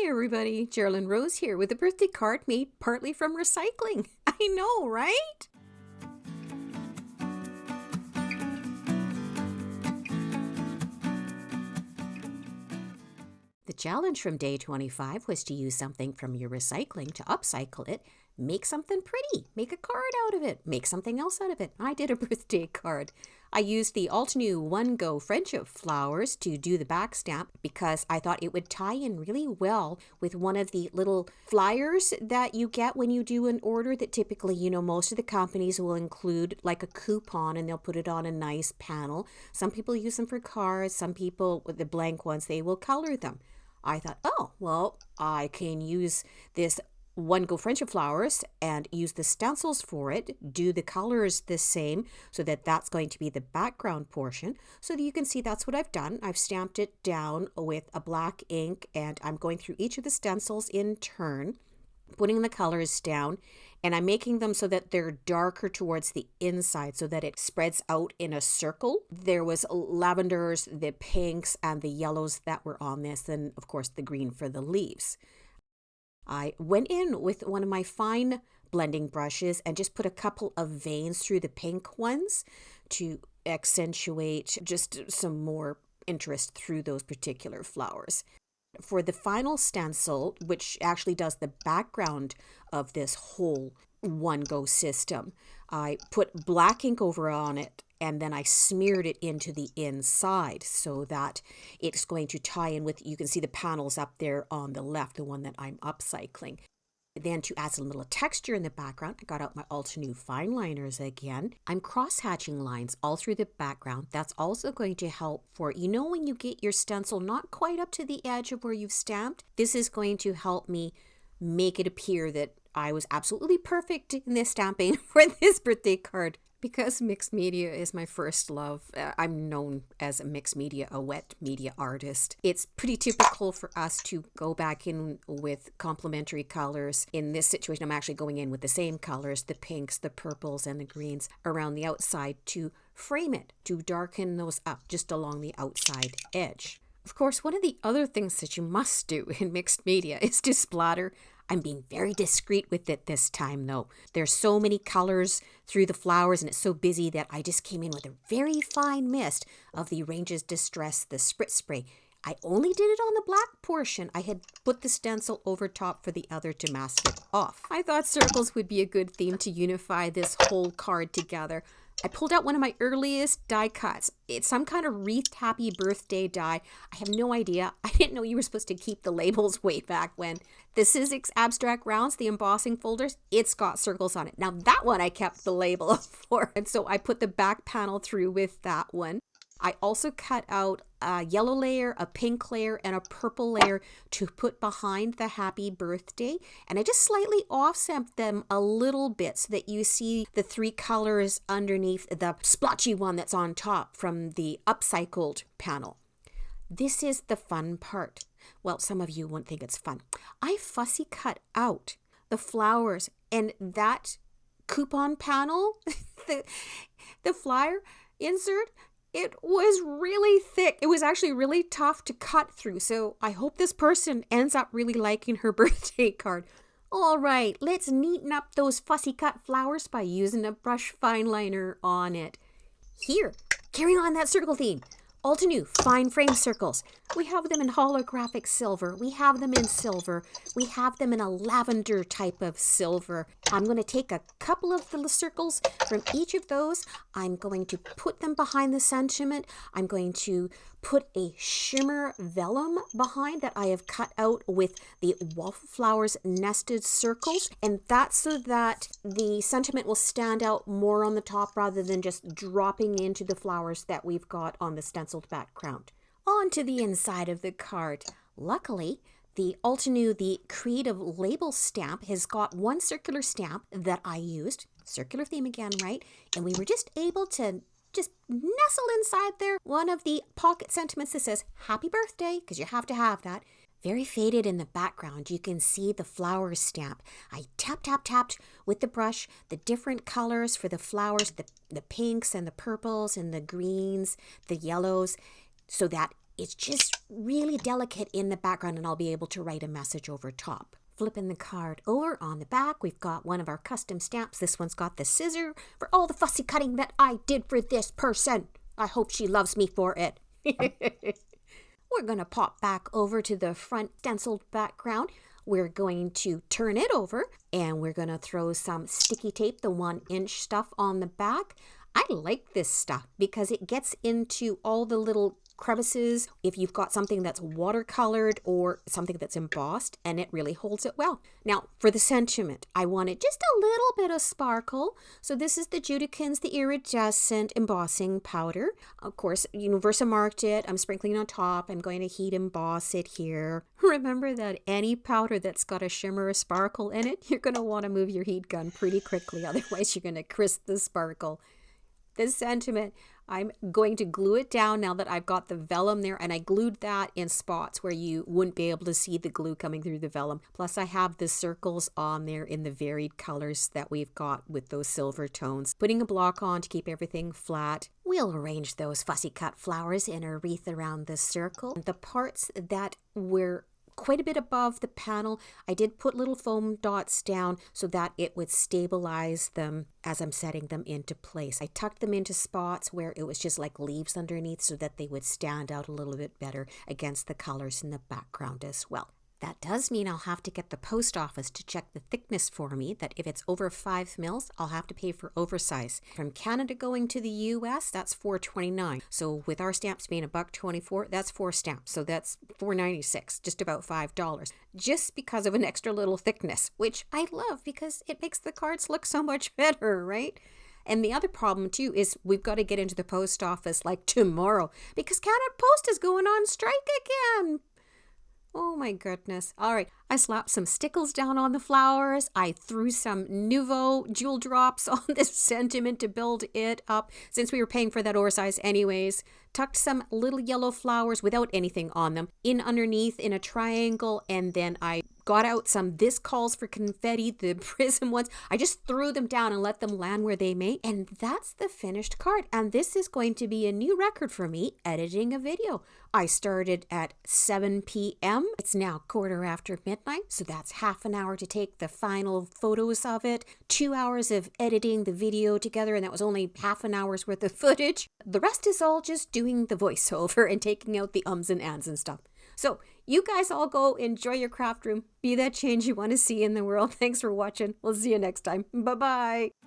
Hi everybody, Geraldine Rose here with a birthday card made partly from recycling. I know, right? The challenge from day 25 was to use something from your recycling to upcycle it, make something pretty, make a card out of it, make something else out of it. I did a birthday card. I used the all-new One Go friendship flowers to do the back stamp because I thought it would tie in really well with one of the little flyers that you get when you do an order that typically, most of the companies will include like a coupon and they'll put it on a nice panel. Some people use them for cards, some people with the blank ones, they will color them. I thought, oh, well, I can use this One Go friendship flowers and use the stencils for it, do the colors the same so that that's going to be the background portion so that you can see that's what I've done. I've stamped it down with a black ink and I'm going through each of the stencils in turn, putting the colors down, and I'm making them so that they're darker towards the inside so that it spreads out in a circle. There was lavenders, the pinks, and the yellows that were on this, and of course the green for the leaves. I went in with one of my fine blending brushes and just put a couple of veins through the pink ones to accentuate just some more interest through those particular flowers. For the final stencil, which actually does the background of this whole One Go system, I put black ink over on it and then I smeared it into the inside so that it's going to tie in with, you can see the panels up there on the left, the one that I'm upcycling. Then to add some little texture in the background, I got out my Ultra fine liners again. I'm cross-hatching lines all through the background. That's also going to help for, when you get your stencil not quite up to the edge of where you've stamped, this is going to help me make it appear that I was absolutely perfect in this stamping for this birthday card. Because mixed media is my first love, I'm known as a mixed media, a wet media artist. It's pretty typical for us to go back in with complementary colors. In this situation, I'm actually going in with the same colors, the pinks, the purples, and the greens around the outside to frame it, to darken those up just along the outside edge. Of course, one of the other things that you must do in mixed media is to splatter. I'm being very discreet with it this time, though. There's so many colors through the flowers, and it's so busy that I just came in with a very fine mist of the Ranges Distress, the Spritz Spray. I only did it on the black portion. I had put the stencil over top for the other to mask it off. I thought circles would be a good theme to unify this whole card together. I pulled out one of my earliest die cuts. It's some kind of wreathed happy birthday die. I have no idea. I didn't know you were supposed to keep the labels way back when. This is Abstract Rounds, the embossing folders. It's got circles on it. Now that one I kept the label for. And so I put the back panel through with that one. I also cut out a yellow layer, a pink layer, and a purple layer to put behind the happy birthday. And I just slightly offset them a little bit so that you see the three colors underneath the splotchy one that's on top from the upcycled panel. This is the fun part. Well, some of you won't think it's fun. I fussy cut out the flowers and that coupon panel, the flyer insert, it was really thick. It was actually really tough to cut through. So I hope this person ends up really liking her birthday card. All right, let's neaten up those fussy cut flowers by using a brush fine liner on it. Here, carrying on that circle theme. Ultra fine frame circles. We have them in holographic silver. We have them in silver. We have them in a lavender type of silver. I'm going to take a couple of the circles from each of those. I'm going to put them behind the sentiment. I'm going to put a shimmer vellum behind that I have cut out with the wallflowers nested circles. And that's so that the sentiment will stand out more on the top rather than just dropping into the flowers that we've got on the stenciled background. On to the inside of the card. Luckily, the Ultra the Creative Label stamp has got one circular stamp that I used. Circular theme again, right? And we were just able to just nestle inside there one of the pocket sentiments that says happy birthday, because you have to have that. Very faded in the background, you can see the flower stamp. I tapped with the brush the different colors for the flowers, the pinks and the purples and the greens, the yellows, so that it's just really delicate in the background, and I'll be able to write a message over top. Flipping the card over, on the back, we've got one of our custom stamps. This one's got the scissor for all the fussy cutting that I did for this person. I hope she loves me for it. We're going to pop back over to the front stenciled background. We're going to turn it over, and we're going to throw some sticky tape, the 1-inch stuff, on the back. I like this stuff because it gets into all the little crevices if you've got something that's watercolored or something that's embossed, and it really holds it well. Now, for the sentiment, I wanted just a little bit of sparkle. So this is the Judikins, the iridescent embossing powder. Of course, Universa marked it. I'm sprinkling on top. I'm going to heat emboss it here. Remember that any powder that's got a shimmer or sparkle in it, you're going to want to move your heat gun pretty quickly. Otherwise, you're going to crisp the sparkle. The sentiment, I'm going to glue it down now that I've got the vellum there, and I glued that in spots where you wouldn't be able to see the glue coming through the vellum. Plus I have the circles on there in the varied colors that we've got with those silver tones. Putting a block on to keep everything flat. We'll arrange those fussy cut flowers in a wreath around the circle. The parts that were quite a bit above the panel, I did put little foam dots down so that it would stabilize them as I'm setting them into place. I tucked them into spots where it was just like leaves underneath so that they would stand out a little bit better against the colors in the background as well. That does mean I'll have to get the post office to check the thickness for me, that if it's over 5 mils, I'll have to pay for oversize. From Canada going to the US, that's $4.29. So with our stamps being $1.24, that's 4 stamps. So that's $4.96, just about $5. Just because of an extra little thickness, which I love because it makes the cards look so much better, right? And the other problem too is we've got to get into the post office like tomorrow because Canada Post is going on strike again. Oh my goodness. All right. I slapped some stickles down on the flowers. I threw some Nouveau jewel drops on this sentiment to build it up since we were paying for that oversize anyways. Tucked some little yellow flowers without anything on them in underneath in a triangle, and then I got out some This Calls for Confetti, the prism ones. I just threw them down and let them land where they may. And that's the finished card. And this is going to be a new record for me editing a video. I started at 7 p.m. It's now 1:15 midnight. So that's half an hour to take the final photos of it. 2 hours of editing the video together. And that was only half an hour's worth of footage. The rest is all just doing the voiceover and taking out the ums and ands and stuff. So you guys all go enjoy your craft room. Be that change you want to see in the world. Thanks for watching. We'll see you next time. Bye-bye.